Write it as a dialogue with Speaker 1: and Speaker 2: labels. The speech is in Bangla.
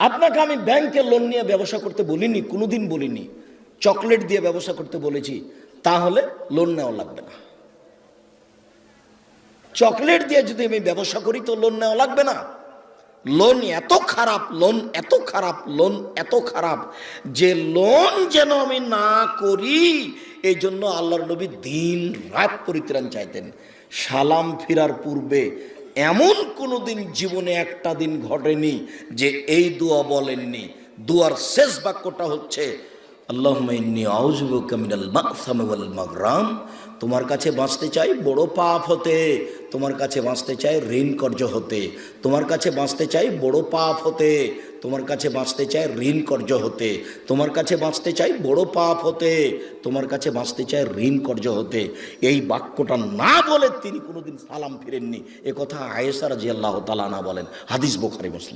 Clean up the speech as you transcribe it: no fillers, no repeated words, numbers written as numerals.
Speaker 1: আপনাকে আমি ব্যাংকে লোন নিয়ে ব্যবসা করতে বলিনি, কোনোদিন বলিনি। চকলেট দিয়ে ব্যবসা করতে বলেছি, তাহলে লোন নেওয়া লাগবে না। চকলেট দিয়ে যদি আমি ব্যবসা করি তো লোন নেওয়া লাগবে না। লোন এত খারাপ, লোন এত খারাপ, লোন এত খারাপ যে লোন যেন আমি না করি, এই জন্য আল্লাহর নবী দিন রাত পরিত্রাণ চাইতেন। সালাম ফিরার পূর্বে এমন কোনো দিন জীবনে একটা দিন ঘটেনি যে এই দোয়া বলেননি। দোয়ার শেষ বাক্যটা হচ্ছে আল্লাহুম্মা ইন্নী আউযু বিকা মিনাল মা'সামি ওয়াল মাগরাম। তোমার কাছে বাঁচতে চাই বড় পাপ হতে, তোমার কাছে বাঁচতে চাই ঋণ কর্য হতে, তোমার কাছে বাঁচতে চাই বড় পাপ হতে, তোমার কাছে বাঁচতে চাই ঋণ কর্য হতে, তোমার কাছে বাঁচতে চাই বড় পাপ হতে, তোমার কাছে বাঁচতে চাই ঋণ কর্য হতে। এই বাক্যটা না বলে তিনি কোনোদিন সালাম ফিরেননি। এ কথা আয়েশা রাদিয়াল্লাহু তাআলা আনহা বলেন, হাদিস বুখারী মুসলিম।